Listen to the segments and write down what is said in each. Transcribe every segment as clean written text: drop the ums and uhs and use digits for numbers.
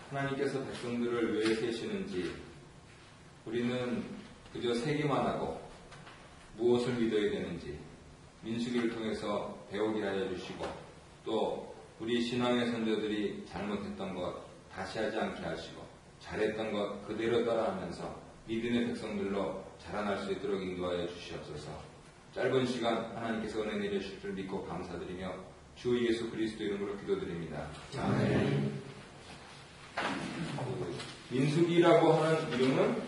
하나님께서 백성들을 왜 세시는지 우리는 그저 세기만 하고 무엇을 믿어야 되는지 민수기를 통해서 배우게 하여 주시고, 또 우리 신앙의 선조들이 잘못했던 것 다시 하지 않게 하시고 잘했던 것 그대로 따라하면서 믿음의 백성들로 자라날 수 있도록 인도하여 주시옵소서. 짧은 시간 하나님께서 은혜 내려주실 줄 믿고 감사드리며 주 예수 그리스도 이름으로 기도드립니다. 아멘. 민수기라고 하는 이름은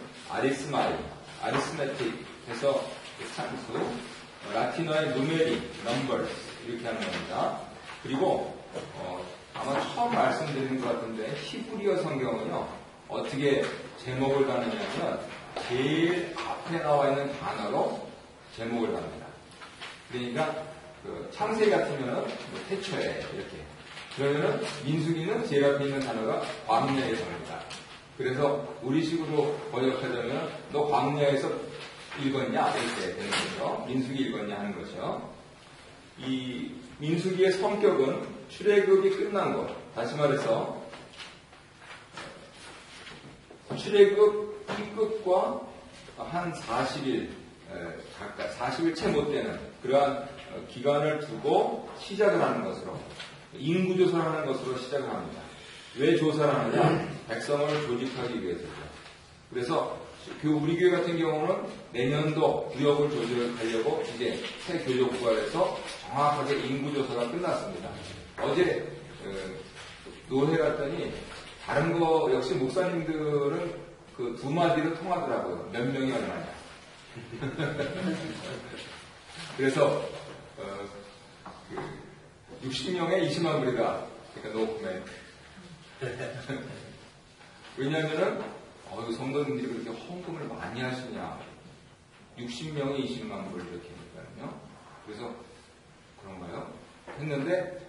아리스메틱 해서 산수, 라틴어의 누메리, 넘버스 이렇게 하는 겁니다. 그리고 아마 처음 말씀드린 것 같은데 히브리어 성경은요 어떻게 제목을 다느냐면 제일 앞에 나와 있는 단어로 제목을 답니다. 그러니까 창세기 같으면은 태초에 이렇게, 그러면은 민수기는 제일 앞에 있는 단어가 광야에서입니다. 그래서 우리식으로 번역하자면 너 광야에서 읽었냐 이렇게 되는 거죠. 민수기 읽었냐 하는 거죠. 이 민수기의 성격은 출애굽이 끝난 것, 다시 말해서 출애굽 끝과 한 40일 각각 40일 채 못 되는 그러한 기간을 두고 시작을 하는 것으로, 인구조사를 하는 것으로 시작을 합니다. 왜 조사를 하느냐? 백성을 조직하기 위해서죠. 그래서 우리 교회 같은 경우는 내년도 구역을 조직하려고 이제 새 교조국가에서 정확하게 인구조사가 끝났습니다. 어제 노회 갔더니 다른 거 역시 목사님들은 그 두 마디로 통하더라고요. 몇 명이 얼마냐. 그래서 60명에 20만 불이다. 그러니까 노 코멘트. 왜냐하면은 성도님들이 그렇게 헌금을 많이 하시냐. 60명에 20만 불 이렇게 하니까요. 그래서 그런가요? 했는데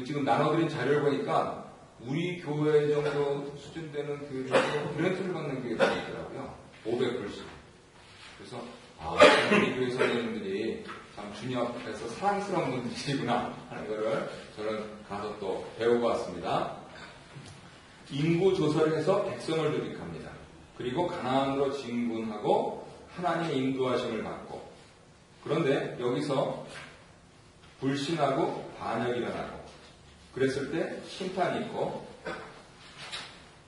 지금 나눠드린 자료를 보니까 우리 교회 정도 수준 되는 교회에서 그랜트를 받는 교회가 있더라고요. 500불씩. 그래서 우리 교회 선생님들이 참 주님 앞에서 사랑스러운 분들이구나 하는 거를 저는 가서 또 배우고 왔습니다. 인구 조사를 해서 백성을 조직합니다. 그리고 가나안으로 진군하고 하나님의 인도하심을 받고, 그런데 여기서 불신하고 반역이 일어나고, 그랬을 때 심판이 있고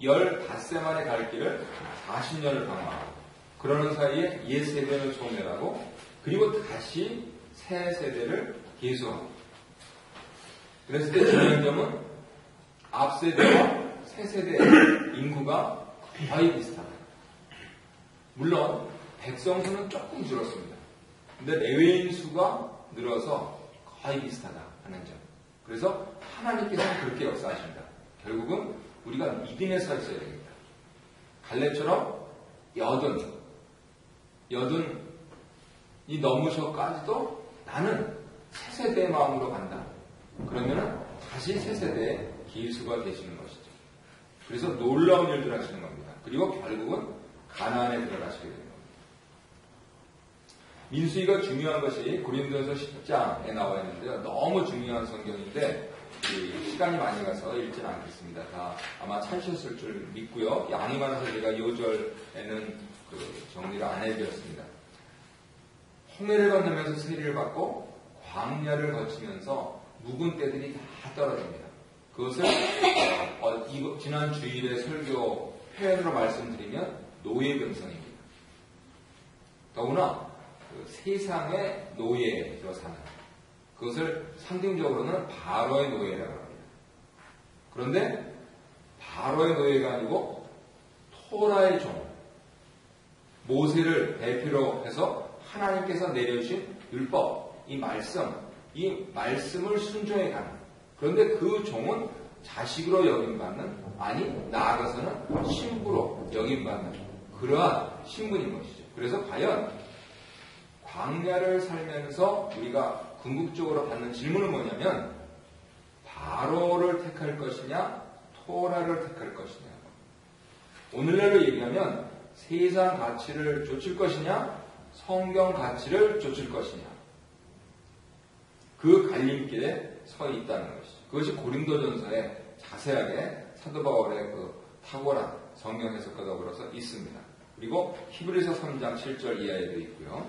15세만에 갈 길을 40년을 방황하고, 그러는 사이에 옛 세대를 소멸하고, 그리고 다시 새 세대를 계수하고, 그랬을 때 중요한 점은 앞 세대와 새 세대 인구가 거의 비슷하다. 물론 백성 수는 조금 줄었습니다. 근데 레위인 수가 늘어서 거의 비슷하다 하는 점. 그래서 하나님께서는 그렇게 역사하신다. 결국은 우리가 믿음에 서 있어야 됩니다. 갈렙처럼 여든이 넘으셔까지도 나는 새 세대의 마음으로 간다. 그러면은 다시 새 세대의 기수가 되시는 것이죠. 그래서 놀라운 일들을 하시는 겁니다. 그리고 결국은 가나안에 들어가시게 되는 겁니다. 민수기가 중요한 것이 고린도전서 10장에 나와 있는데요. 너무 중요한 성경인데 시간이 많이 가서 읽지는 않겠습니다. 다 아마 찾으셨을 줄 믿고요. 양이 많아서 제가 요절에는 정리를 안 해드렸습니다. 홍해를 건너면서 세리를 받고 광야를 거치면서 묵은 때들이 다 떨어집니다. 그것을 지난 주일의 설교 표현으로 말씀드리면 노예병성입니다. 더구나 세상의 노예로 사는, 그것을 상징적으로는 바로의 노예라고 합니다. 그런데 바로의 노예가 아니고 토라의 종, 모세를 대표로 해서 하나님께서 내려주신 율법, 이 말씀을 순종해 가는, 그런데 그 종은 자식으로 여김받는, 아니 나아가서는 신부로 여김받는 그러한 신분인 것이죠. 그래서 과연 광야를 살면서 우리가 궁극적으로 받는 질문은 뭐냐면, 바로를 택할 것이냐 토라를 택할 것이냐. 오늘날로 얘기하면 세상 가치를 좇을 것이냐 성경 가치를 좇을 것이냐, 그 갈림길에 서 있다는 것이죠. 그것이 고린도전서에 자세하게 사도 바울의 그 탁월한 성경 해석과 더불어서 있습니다. 그리고 히브리서 3장 7절 이하에도 있고요.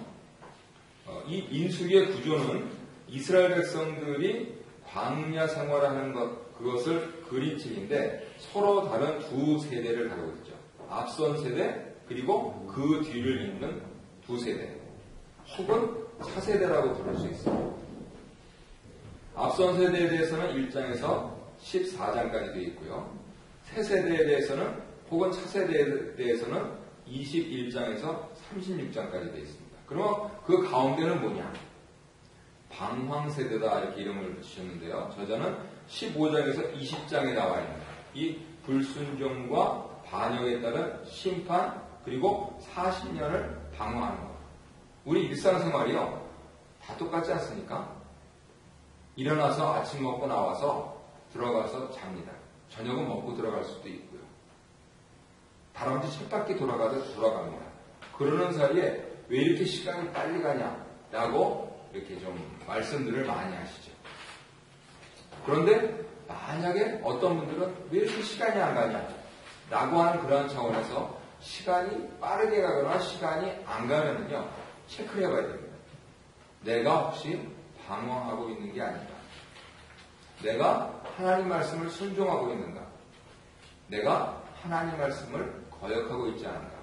이 민수기의 구조는 이스라엘 백성들이 광야 생활하는 그것을 그린 책인데 서로 다른 두 세대를 다루고 있죠. 앞선 세대 그리고 그 뒤를 잇는 두 세대 혹은 차세대라고 부를 수 있습니다. 앞선 세대에 대해서는 1장에서 14장까지 되어 있고요. 새 세대에 대해서는 혹은 차세대에 대해서는 21장에서 36장까지 되어 있습니다. 그러면 그 가운데는 뭐냐? 방황세대다 이렇게 이름을 붙이셨는데요. 저자는 15장에서 20장에 나와 있는 이 불순종과 반역에 따른 심판 그리고 40년을 방황하는 것. 우리 일상생활이요. 다 똑같지 않습니까? 일어나서 아침 먹고 나와서 들어가서 잡니다. 저녁은 먹고 들어갈 수도 있고요. 다람쥐 쳇바퀴 돌아갑니다. 그러는 사이에 왜 이렇게 시간이 빨리 가냐라고 이렇게 좀 말씀들을 많이 하시죠. 그런데 만약에 어떤 분들은 왜 이렇게 시간이 안 가냐라고 하는 그런 차원에서 시간이 빠르게 가거나 시간이 안 가면은요 체크를 해봐야 됩니다. 내가 혹시 방황하고 있는 게 아닌가? 내가 하나님 말씀을 순종하고 있는가? 내가 하나님 말씀을 거역하고 있지 않은가?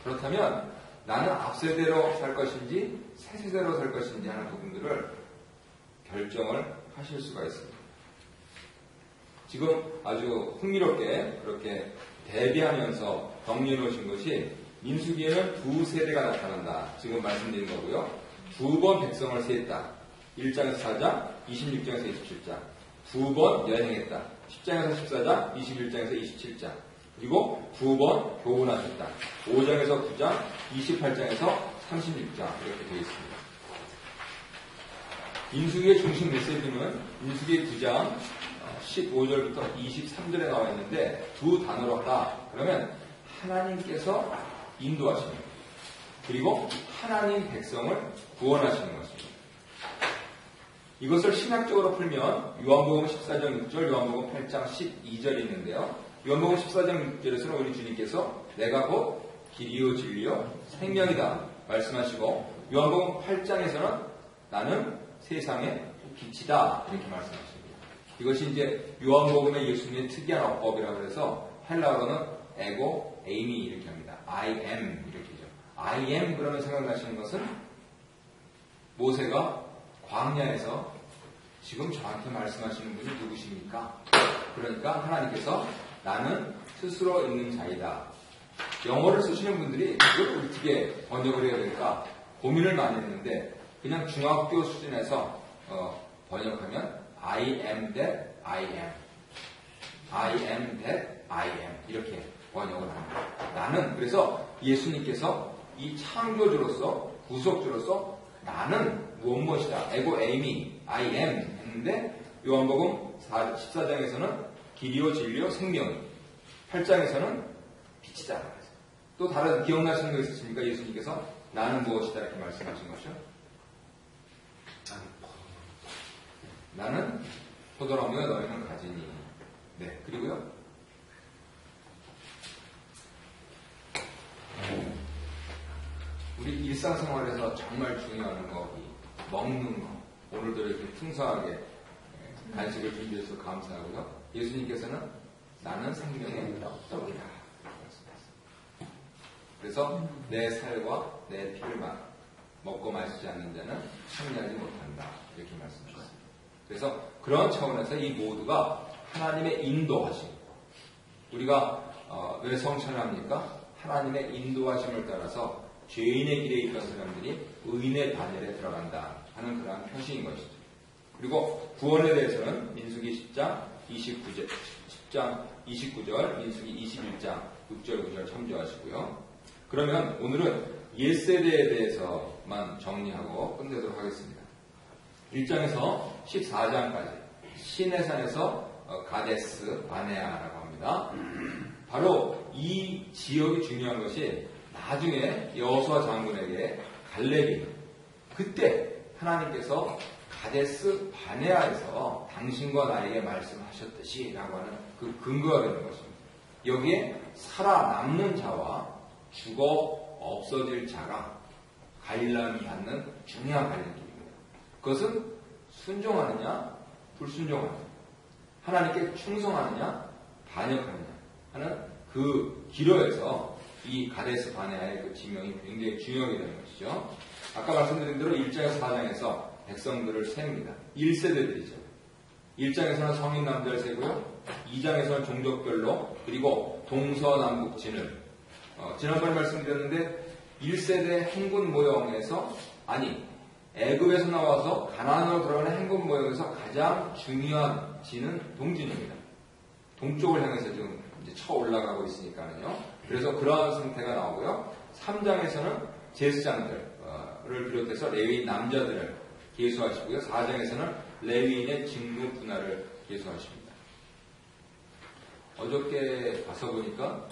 그렇다면 나는 앞세대로 살 것인지 새세대로 살 것인지 하는 부분들을 결정을 하실 수가 있습니다. 지금 아주 흥미롭게 그렇게 대비하면서 정리해 놓으신 것이 민수기에는 두 세대가 나타난다. 지금 말씀드린 거고요. 두 번 백성을 세했다. 1장에서 4장, 26장에서 27장. 두 번 여행했다. 10장에서 14장, 21장에서 27장. 그리고 두 번 교훈하셨다. 5장에서 9장, 28장에서 36장 이렇게 되어 있습니다. 민수기의 중심 메시지는 민수기 9장 15절부터 23절에 나와 있는데 두 단어로 하라. 그러면 하나님께서 인도하십니다. 그리고 하나님 백성을 구원하시는 것입니다. 이것을 신학적으로 풀면 요한복음 14장 6절, 요한복음 8장 12절이 있는데요. 요한복음 14장 6절에서는 우리 주님께서 내가 곧 길이요 진리요 생명이다 말씀하시고 요한복음 8장에서는 나는 세상의 빛이다 이렇게 말씀하십니다. 이것이 이제 요한복음의 예수님의 특이한 어법이라고 해서 헬라어로는 에고, 에이미 이렇게 합니다. I am 이렇게죠. I am 그러면 생각나시는 것은 모세가 광야에서 지금 저한테 말씀하시는 분이 누구십니까? 그러니까 하나님께서 나는 스스로 있는 자이다. 영어를 쓰시는 분들이 이걸 어떻게 번역을 해야 될까 고민을 많이 했는데 그냥 중학교 수준에서 번역하면 I am that I am. I am that I am. 이렇게 번역을 합니다. 나는 그래서 예수님께서 이 창조주로서 구속주로서 나는 무엇이다. 에고 에이미 I am 했는데 요한복음 14장에서는 길이요 진리요 생명이 8장에서는 빛이다. 또 다른 기억나시는 거 있으십니까? 예수님께서 나는 무엇이다 이렇게 말씀하신 것이요. 나는 포도나무에 너희는 가지니. 네, 그리고요. 우리 일상생활에서 정말 중요한 거, 먹는 거. 오늘도 이렇게 풍성하게 간식을 준비해서 감사하고요. 예수님께서는 나는 생명의 떡이다. 그래서 내 살과 내 피를 먹고 마시지 않는 자는 승리하지 못한다. 이렇게 말씀하셨습니다. 그래서 그런 차원에서 이 모두가 하나님의 인도하심. 우리가 왜 성찬을 합니까? 하나님의 인도하심을 따라서 죄인의 길에 있던 사람들이 의인의 반열에 들어간다 하는 그러한 표시인 것이죠. 그리고 구원에 대해서는 민수기 10장 29절, 민수기 21장 6절 9절 참조하시고요. 그러면 오늘은 1세대에 대해서만 정리하고 끝내도록 하겠습니다. 1장에서 14장까지 시내산에서 가데스 바네아라고 합니다. 바로 이 지역이 중요한 것이 나중에 여호수아 장군에게 갈렙이 그때 하나님께서 가데스 바네아에서 당신과 나에게 말씀하셨듯이 라고 하는 그 근거가 되는 것입니다. 여기에 살아남는 자와 죽어 없어질 자가 갈림이 갖는 중요한 갈림길입니다. 그것은 순종하느냐 불순종하느냐, 하나님께 충성하느냐 반역하느냐 하는 그 기로에서 이 가데스 바네아의 그 지명이 굉장히 중요하게 되는 것이죠. 아까 말씀드린 대로 1장에서 4장에서 백성들을 세웁니다. 1세대들이죠. 1장에서는 성인 남자를 세고요. 2장에서는 종족별로, 그리고 동서남북 진을. 지난번에 말씀드렸는데 1세대 행군 모형에서, 애굽에서 나와서 가나안으로 들어가는 행군 모형에서 가장 중요한 진은 동진입니다. 동쪽을 향해서 지금 이제 쳐 올라가고 있으니까요. 그래서 그러한 상태가 나오고요. 3장에서는 제사장들을 비롯해서 레위인 남자들을 계수하시고요. 4장에서는 레위인의 직무 분할을 계수하십니다. 어저께 가서 보니까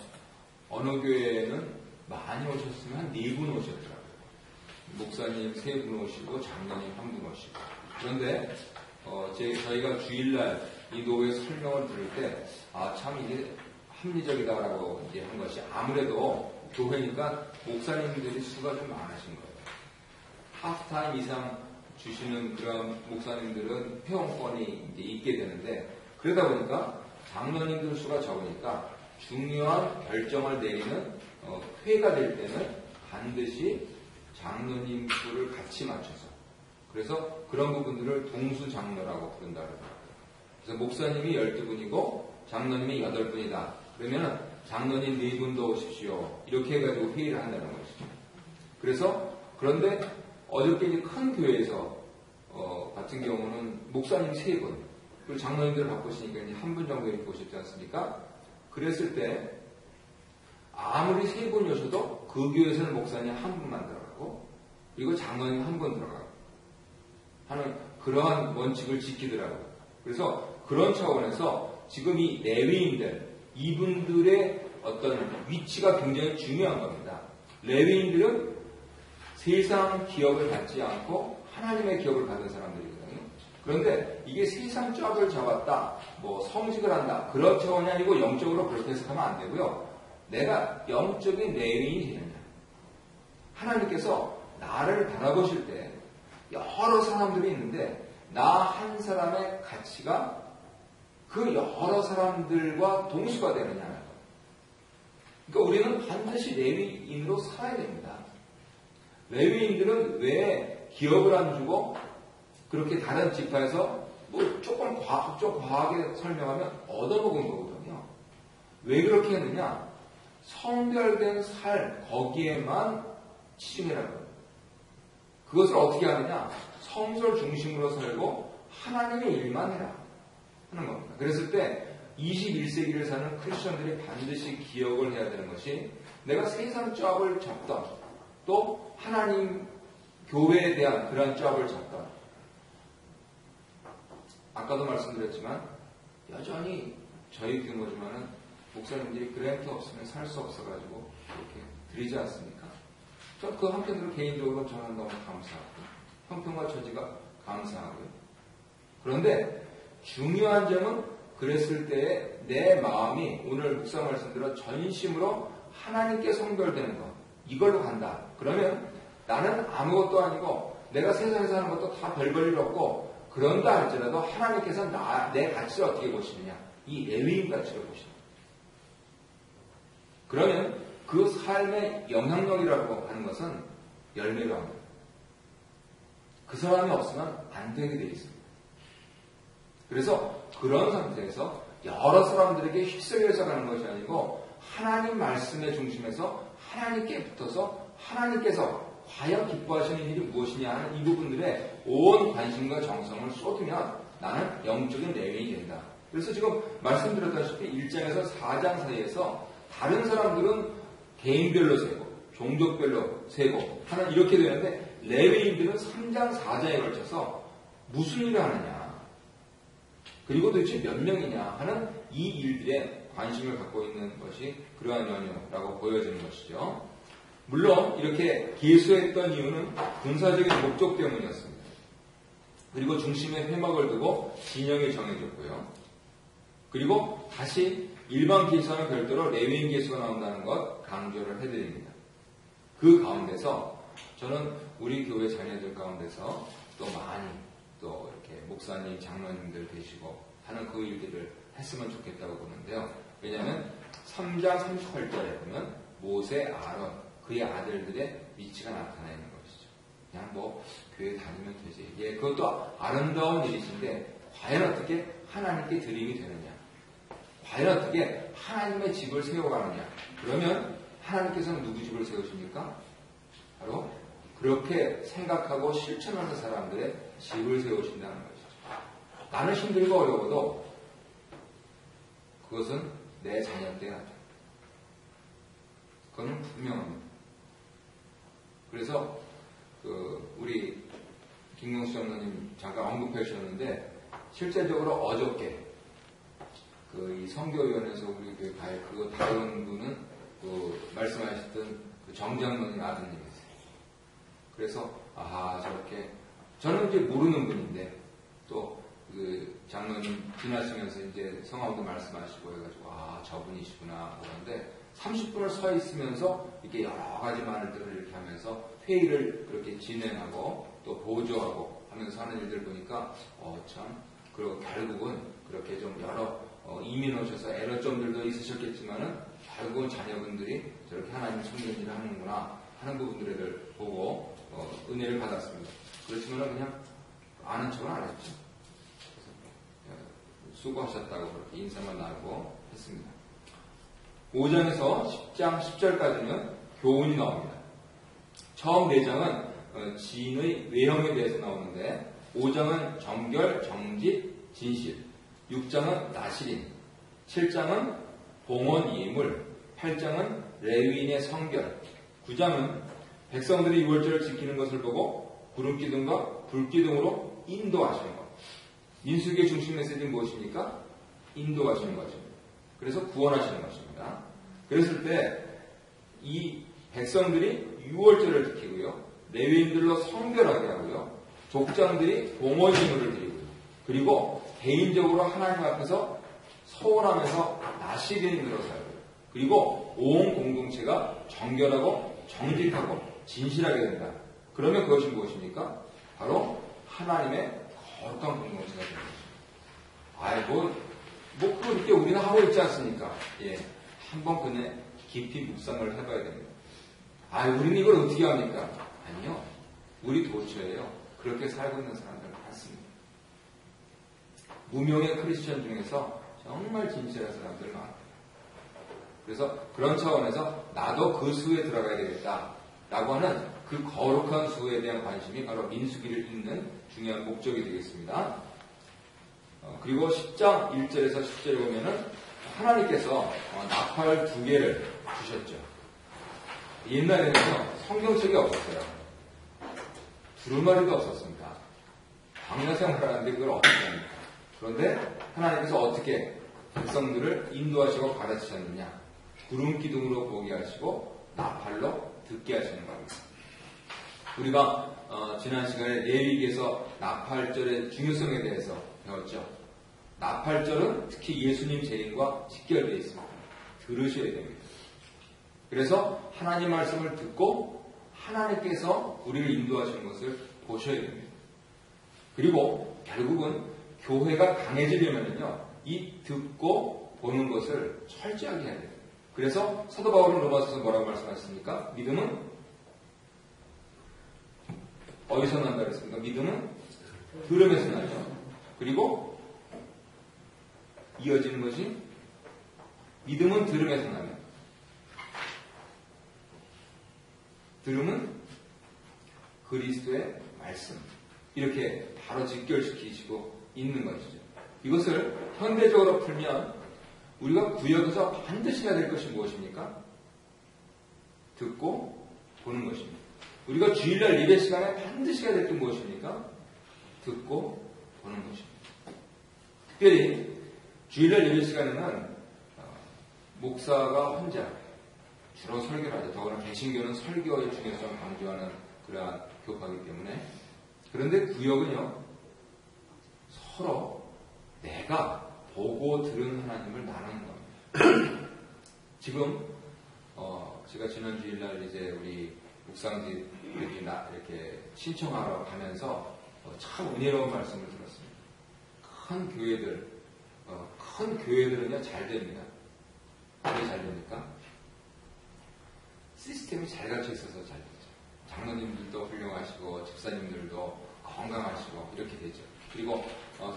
어느 교회에는 많이 오셨으면 한 4분 오셨더라고요. 목사님 3분 오시고 장로님 1분 오시고. 그런데 저희가 주일날 이 노회 설명을 들을 때 참 이게 합리적이다라고 이제 한 것이, 아무래도 교회니까 목사님들이 수가 좀 많으신 거예요. 하프타임 이상 주시는 그런 목사님들은 회원권이 이제 있게 되는데, 그러다 보니까 장로님들 수가 적으니까 중요한 결정을 내리는 회가 될 때는 반드시 장로님 수를 같이 맞춰서, 그래서 그런 부분들을 동수장로라고 부른다 그러더라고요. 그래서 목사님이 12분이고 장로님이 8분이다. 그러면 장로님 4분 더 오십시오. 이렇게 해가지고 회의를 한다는 것이죠. 그래서 그런데 어저께 큰 교회에서 같은 경우는 목사님 3분, 그리고 장로님들을 바꾸시니까 이제 1분 정도 이렇게 오셨지 않습니까? 그랬을 때 아무리 3분이 오셔도 그 교회에서는 목사님 1분만 들어가고, 그리고 장로님 1분 들어가고 하는 그러한 원칙을 지키더라고요. 그래서 그런 차원에서 지금 이 레위인들, 이분들의 어떤 위치가 굉장히 중요한 겁니다. 레위인들은 세상 기업을 갖지 않고 하나님의 기업을 받은 사람들이거든요. 그런데 이게 세상 쫙을 잡았다, 성직을 한다, 그런 차원이 아니고 영적으로 그렇게 해석하면 안 되고요. 내가 영적인 레위인이 되느냐. 하나님께서 나를 바라보실 때 여러 사람들이 있는데 나 한 사람의 가치가 그 여러 사람들과 동수가 되느냐. 그러니까 우리는 반드시 레위인으로 살아야 됩니다. 레위인들은 왜 기업을 안 주고 그렇게 다른 지파에서 조금 과하게 설명하면 얻어먹은 거거든요. 왜 그렇게 했느냐? 성별된 살 거기에만 치중해라고. 그것을 어떻게 하느냐? 성설 중심으로 살고 하나님의 일만 해라 하는 겁니다. 그랬을 때 21세기를 사는 크리스천들이 반드시 기억을 해야 되는 것이, 내가 세상 쫙을 잡던, 또 하나님 교회에 대한 그런 쫙을 잡던, 아까도 말씀드렸지만 여전히 저희 규모지만은 목사님들이 그랜트 없으면 살 수 없어가지고 이렇게 드리지 않습니까? 저 그 한편으로 개인적으로 저는 너무 감사하고 형편과 처지가 감사하고요. 그런데 중요한 점은 그랬을 때에 내 마음이 오늘 묵상 말씀대로 전심으로 하나님께 성별되는 것, 이걸로 간다. 그러면 나는 아무것도 아니고 내가 세상에서 하는 것도 다 별 볼 일 없고, 그런다 할지라도 하나님께서 내 가치를 어떻게 보시느냐, 이 레위인 가치를 보십니다. 그러면 그 삶의 영향력이라고 하는 것은 열매로 합니다. 그 사람이 없으면 안 되게 되어 있습니다. 그래서 그런 상태에서 여러 사람들에게 휩쓸려서 가는 것이 아니고 하나님 말씀의 중심에서 하나님께 붙어서 하나님께서 과연 기뻐하시는 일이 무엇이냐 하는 이 부분들에 온 관심과 정성을 쏟으면 나는 영적인 레위인이 된다. 그래서 지금 말씀드렸다시피 1장에서 4장 사이에서 다른 사람들은 개인별로 세고 종족별로 세고 하는 이렇게 되는데, 레위인들은 3장 4장에 걸쳐서 무슨 일을 하느냐, 그리고 도대체 몇 명이냐 하는 이 일들에 관심을 갖고 있는 것이 그러한 연유라고 보여지는 것이죠. 물론 이렇게 계수했던 이유는 군사적인 목적 때문이었습니다. 그리고 중심에 회막을 두고 진영이 정해졌고요. 그리고 다시 일반 기수와는 별도로 레위인 기수가 나온다는 것 강조를 해드립니다. 그 가운데서 저는 우리 교회 자녀들 가운데서 또 많이 또 이렇게 목사님, 장로님들 되시고 하는 그 일들을 했으면 좋겠다고 보는데요. 왜냐하면 3장 38절에 보면 모세, 아론, 그의 아들들의 위치가 나타나 있는 것이죠. 그냥 뭐 교회 다니면 되지. 예, 그것도 아름다운 일이신데 과연 어떻게 하나님께 드림이 되느냐? 과연 어떻게 하나님의 집을 세워가느냐? 그러면 하나님께서는 누구 집을 세우십니까? 바로 그렇게 생각하고 실천하는 사람들의 집을 세우신다는 것이죠. 나는 힘들고 어려워도 그것은 내 자녀 때야. 그거는 분명합니다. 그래서 우리 김경수 장로님 잠깐 언급해 주셨는데 실제적으로 어저께 이 선교위원회에서 우리 교회 그거 다른 분은 말씀하셨던 정장로님 아드님이세요. 그래서 저렇게 저는 이제 모르는 분인데 또 그 장로님 지나시면서 이제 성함도 말씀하시고 해가지고 저분이시구나 그런데 30분을 서 있으면서 이렇게 여러 가지 말들을 이렇게 하면서 회의를 그렇게 진행하고 또 보조하고 하면서 하는 일들 보니까 참 그리고 결국은 그렇게 좀 여러 이민 오셔서 애로점들도 있으셨겠지만은 결국은 자녀분들이 저렇게 하나님 섬기는 일을 하는구나 하는 부분들을 보고 은혜를 받았습니다. 그렇지만은 그냥 아는 척은 안 했죠. 수고하셨다고 그렇게 인사만 나누고 했습니다. 5장에서 10장 10절까지는 교훈이 나옵니다. 처음 4장은 지인의 외형에 대해서 나오는데 5장은 정결, 정직, 진실, 6장은 나시린, 7장은 봉헌 예물, 8장은 레위인의 성결, 9장은 백성들이 유월절을 지키는 것을 보고 구름기둥과 불기둥으로 인도하시는 것. 민수기의 중심 메시지는 무엇입니까? 인도하시는 것입니다. 그래서 구원하시는 것입니다. 그랬을 때 이 백성들이 유월절을 지키고요. 레위인들로 성결하게 하고요. 족장들이 봉헌 예물을 드리고요. 그리고 개인적으로 하나님 앞에서 서원하면서 나시린으로 살고요. 그리고 온 공동체가 정결하고 정직하고 진실하게 된다. 그러면 그것이 무엇입니까? 바로 하나님의 거룩한 공동체가 되는 것입니다. 그렇게 우리는 하고 있지 않습니까? 예. 한번 그냥 깊이 묵상을 해봐야 됩니다. 우리는 이걸 어떻게 합니까? 아니요. 우리 도처에요. 그렇게 살고 있는 사람들 많습니다. 무명의 크리스천 중에서 정말 진실한 사람들 많아요. 그래서 그런 차원에서 나도 그 수에 들어가야 되겠다라고 하는 그 거룩한 수에 대한 관심이 바로 민수기를 읽는 중요한 목적이 되겠습니다. 그리고 10장 1절에서 10절에 보면은 하나님께서 나팔 2개를 주셨죠. 옛날에는요 성경책이 없었어요. 두루마리도 없었습니다. 광야 생활하는데 그걸 어떻게 합니까? 그런데 하나님께서 어떻게 백성들을 인도하시고 가르치셨느냐? 구름 기둥으로 보게 하시고 나팔로 듣게 하시는 겁니다. 우리가 지난 시간에 레위기에서 나팔절의 중요성에 대해서 배웠죠. 나팔절은 특히 예수님 재림과 직결되어 있습니다. 들으셔야 됩니다. 그래서 하나님 말씀을 듣고 하나님께서 우리를 인도하시는 것을 보셔야 됩니다. 그리고 결국은 교회가 강해지려면요, 이 듣고 보는 것을 철저하게 해야 돼요. 그래서 사도 바울은 로마서에서 뭐라고 말씀하셨습니까? 믿음은 어디서 난다 그랬습니까? 믿음은 들음에서 나죠. 그리고 이어지는 것이 믿음은 들음에서 나면 들음은 그리스도의 말씀 이렇게 바로 직결시키시고 있는 것이죠. 이것을 현대적으로 풀면 우리가 구역에서 반드시 해야 될 것이 무엇입니까? 듣고 보는 것입니다. 우리가 주일날 예배 시간에 반드시 해야 될 게 무엇입니까? 듣고 보는 것입니다. 특별히 주일날 예배 시간에는 목사가 혼자 주로 설교를 하죠. 더구나 개신교는 설교의 중요성을 강조하는 그러한 교파이기 때문에. 그런데 구역은요, 서로 내가 보고 들은 하나님을 나누는 겁니다. 지금 제가 지난 주일날 이제 우리 묵상들이 이렇게 신청하러 가면서 참 은혜로운 말씀을 들었습니다. 큰 교회들은요 잘 됩니다. 왜 잘 됩니까? 시스템이 잘 갖춰 있어서 잘 되죠. 장로님들도 훌륭하시고 집사님들도 건강하시고 이렇게 되죠. 그리고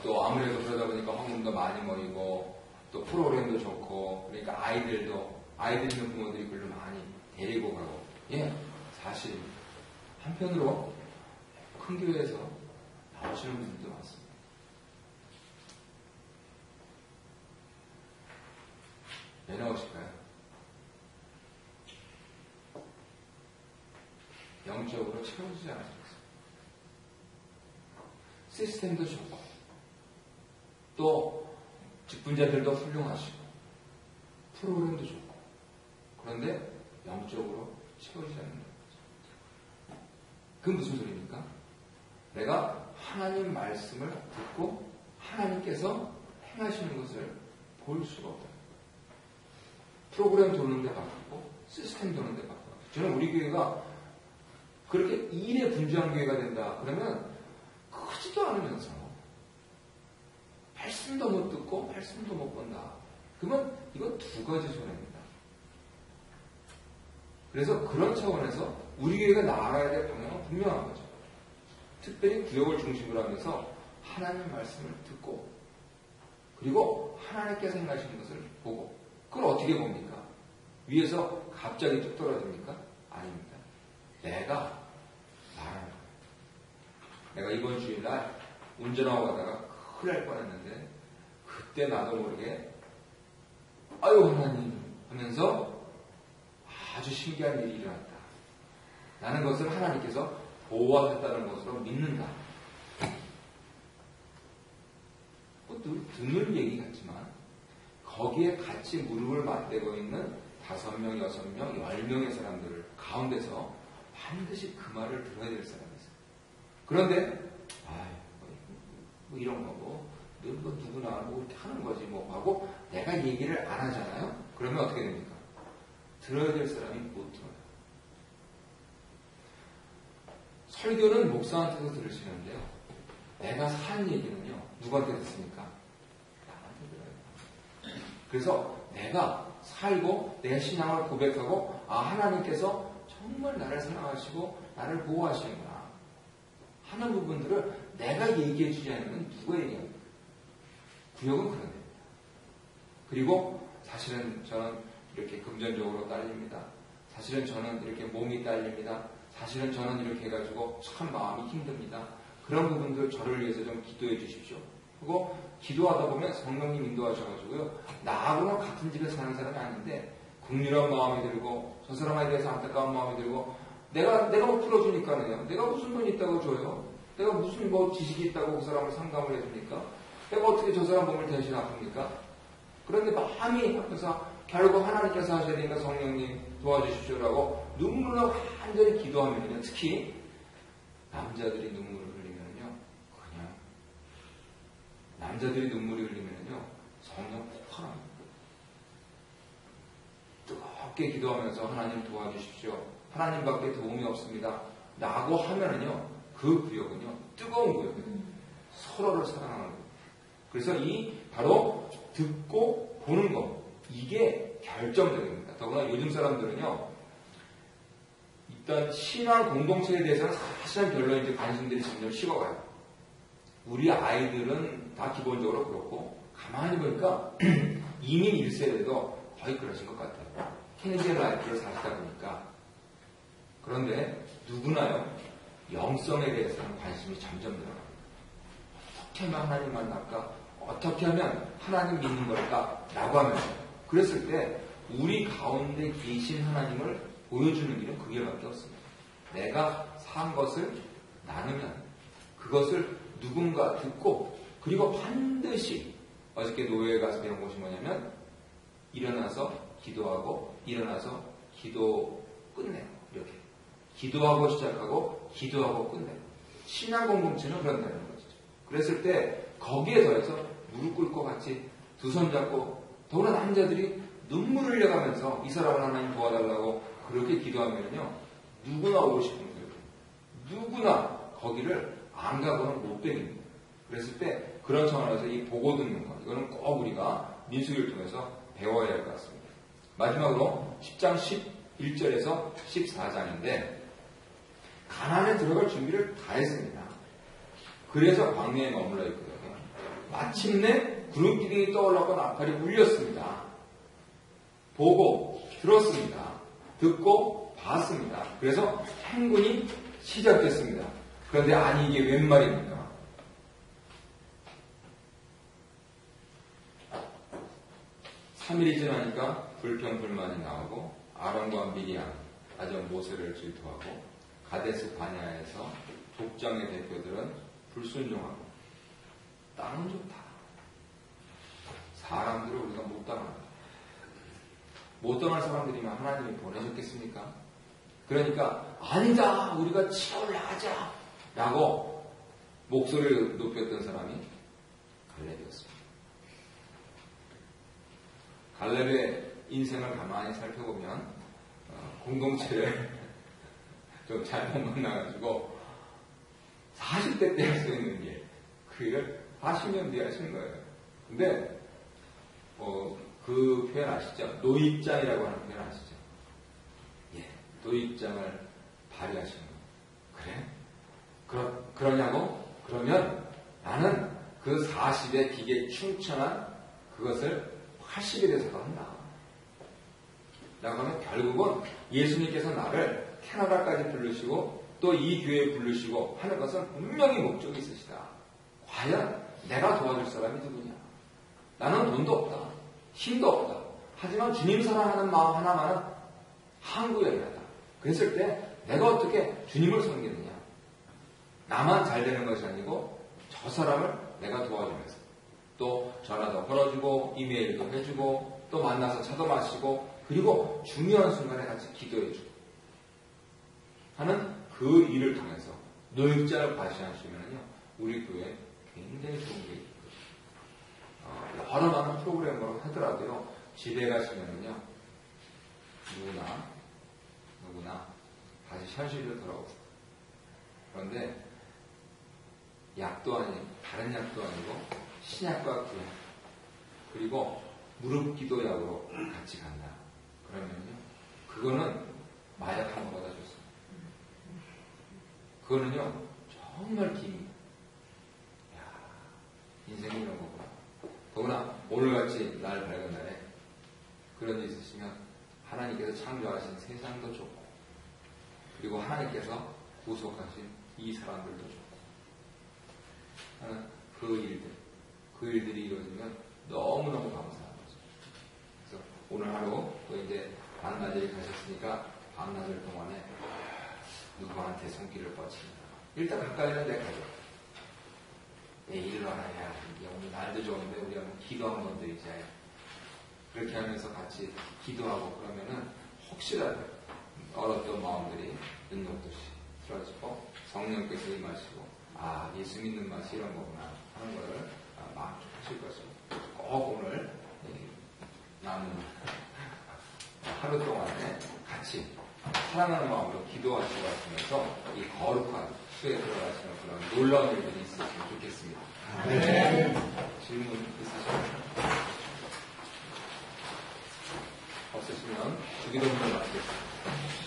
또 아무래도 그러다 보니까 헌금도 많이 모이고 또 프로그램도 좋고 그러니까 아이들 있는 부모들이 글로 많이 데리고 가고 사실 한편으로 큰 교회에서 나오시는 분들도 많습니다. 왜 나오실까요? 영적으로 채워지지 않으셨어요. 시스템도 좋고 또 직분자들도 훌륭하시고 프로그램도 좋고 그런데 영적으로 채워지지 않는 거죠. 그건 무슨 소리입니까? 내가 하나님 말씀을 듣고 하나님께서 행하시는 것을 볼 수가 없다. 프로그램 도는데 바쁘고 시스템 도는데 바쁘고 저는 우리 교회가 그렇게 일에 분주한 교회가 된다 그러면 크지도 않으면서 말씀도 못 듣고 말씀도 못 본다. 그러면 이건 두 가지 손해입니다. 그래서 그런 차원에서 우리 교회가 나아가야 될 방향은 분명한 거죠. 특별히 구역을 중심으로 하면서 하나님 말씀을 듣고 그리고 하나님께서 행하시는 것을 보고 그걸 어떻게 봅니까? 위에서 갑자기 뚝 떨어집니까? 아닙니다. 내가 말하는 거예요. 내가 이번 주일날 운전하고 가다가 큰일 날 뻔했는데 그때 나도 모르게 아유 하나님 하면서 아주 신기한 일이 일어났다. 나는 것을 하나님께서 보호하셨다는 것으로 믿는다. 듣는 얘기 같지만 거기에 같이 무릎을 맞대고 있는 5명, 6명, 10명의 사람들 가운데서 반드시 그 말을 들어야 될 사람이 있어요. 그런데 뭐 이런 거고 뭐 누구나 뭐 이렇게 하는 거지 뭐 하고 내가 얘기를 안 하잖아요. 그러면 어떻게 됩니까? 들어야 될 사람이 못 들어요. 설교는 목사한테서 들으시는데요. 내가 산 얘기는요. 누구한테 듣습니까? 나한테 들어요. 그래서 내가 살고 내 신앙을 고백하고 하나님께서 정말 나를 사랑하시고 나를 보호하시는구나 하는 부분들을 내가 얘기해 주지 않으면 누가 얘기합니까? 구역은 그런 데입니다. 그리고 사실은 저는 이렇게 금전적으로 딸립니다. 사실은 저는 이렇게 몸이 딸립니다. 사실은 저는 이렇게 해가지고 참 마음이 힘듭니다. 그런 부분들 저를 위해서 좀 기도해 주십시오. 그리고 기도하다 보면 성령님 인도하셔가지고요. 나하고는 같은 집에 사는 사람이 아닌데 국률한 마음이 들고 저 사람에 대해서 안타까운 마음이 들고 내가 뭐 풀어주니까는요. 내가 무슨 돈이 있다고 줘요. 내가 무슨 뭐 지식이 있다고 그 사람을 상담을 해줍니까? 내가 어떻게 저 사람 몸을 대신 아픕니까? 그런데 마음이 아파서 결국 하나님께서 하셔야 되니까 성령님 도와주십시오라고 눈물로 완전히 기도하면요. 특히 남자들이 눈물을 흘리면요. 그냥 남자들이 눈물이 흘리면요. 성령 폭발합니다. 뜨겁게 기도하면서 하나님 도와주십시오. 하나님밖에 도움이 없습니다. 라고 하면은요. 그 구역은요. 뜨거운 구역이에요. 서로를 사랑하는 거예요. 그래서 바로 듣고 보는 것 이게 결정적입니다. 더구나 요즘 사람들은요. 일단 신앙 공동체에 대해서는 사실은 별로 이제 관심들이 점점 식어가요. 우리 아이들은 다 기본적으로 그렇고 가만히 보니까 이민 1세대도 거의 그러신 것 같아요. 케네디언 라이프를 사시다 보니까. 그런데 누구나요. 영성에 대해서는 관심이 점점 늘어납니다. 어떻게 하면 하나님 만날까? 어떻게 하면 하나님 믿는 걸까? 라고 하면서 그랬을 때 우리 가운데 계신 하나님을 보여주는 길은 그 길밖에 없습니다. 내가 산 것을 나누면 그것을 누군가 듣고 그리고 반드시 어저께 노예에 가서 배운 것이 뭐냐면 일어나서 기도하고 일어나서 기도 끝내요. 이렇게 기도하고 시작하고 기도하고 끝내요. 신앙 공동체는 그런다는 거죠. 그랬을 때 거기에 더해서 무릎 꿇고 같이 두 손 잡고 더구나 남자들이 눈물을 흘려가면서 이 사람을 하나님 도와달라고 그렇게 기도하면요. 누구나 오고 싶은 거예요. 누구나 거기를 안 가고는 못 되겠습니다. 그랬을 때 그런 차원에서 이 보고 듣는 것, 이거는 꼭 우리가 민수기를 통해서 배워야 할 것 같습니다. 마지막으로 10장 11절에서 14장인데 가나안에 들어갈 준비를 다 했습니다. 그래서 광야에 머물러 있거든요. 마침내 구름기둥이 떠올랐고 나팔이 울렸습니다. 보고 들었습니다. 듣고 봤습니다. 그래서 행군이 시작됐습니다. 그런데 아니 이게 웬 말입니까? 3일이 지나니까 불평불만이 나오고 아람과 미리암, 아전 모세를 질투하고 가데스 바냐에서 족장의 대표들은 불순종하고 땅은 좋다. 사람들을 우리가 못 당합니다. 못 당할 사람들이면 하나님이 보내셨겠습니까? 그러니까 아니다. 우리가 치러 올라가자. 라고 목소리를 높였던 사람이 갈렙이었습니다. 갈렙의 인생을 가만히 살펴보면 공동체를 좀 잘못 만나가지고 40대 때 할 수 있는 일 그 일을 40년 뒤에 하시는 거예요. 근데 그 표현 아시죠? 노입장이라고 하는 표현 아시죠? 예, 노입장을 발휘하시는 거예요. 그래? 그러냐고? 그러면 나는 그 40의 기계에 충천한 그것을 80에 대해서 한다. 라고 하면 결국은 예수님께서 나를 캐나다까지 부르시고 또 이 교회에 부르시고 하는 것은 분명히 목적이 있으시다. 과연 내가 도와줄 사람이 누구냐? 나는 돈도 없다. 힘도 없다. 하지만 주님 사랑하는 마음 하나만은 항구열이하다. 그랬을 때 내가 어떻게 주님을 섬기느냐? 나만 잘 되는 것이 아니고 저 사람을 내가 도와주면서 또 전화도 걸어주고 이메일도 해주고 또 만나서 차도 마시고 그리고 중요한 순간에 같이 기도해주고 하는 그 일을 통해서 노역자를 과시하시면요 우리 교회에 굉장히 좋은 게 있거든요. 여러 많은 프로그램으로 하더라도요 집에 가시면요 누구나 다시 현실로 돌아오고 그런데 약도 아니고 다른 약도 아니고 신약과 구약 그리고 무릎 기도약으로 같이 간다. 그러면요 그거는 마약하는 것보다 좋습니다. 그거는요 정말 깁니다. 인생이 이런 거구나. 더구나 오늘같이 날 밝은 날에 그런 일 있으시면 하나님께서 창조하신 세상도 좋고 그리고 하나님께서 구속하신 이 사람들도 좋고 하는 그 일들이 이루어지면 너무너무 감사한 거죠. 그래서 오늘 하루 또 이제 반나절이 가셨으니까 반나절 동안에 누구한테 손길을 뻗칩니다. 일단 가까이는 내 가족. 내 일을 알아야 오늘 날도 좋은데 우리 한번 기도 한번 드리자. 그렇게 하면서 같이 기도하고 그러면은 혹시라도 어렸던 마음들이 능력도시 틀어지고 성령께서 임하시고 예수 믿는 맛이 이런 거구나 하는 거를 만족하실 것입니다. 꼭 오늘 남은 하루 동안에 같이 사랑하는 마음으로 기도하시고 하시면서 이 거룩한 수에 들어가시는 그런 놀라운 일들이 있으시면 좋겠습니다. 네. 질문 있으시면 없으시면 주기도문을 마치겠습니다.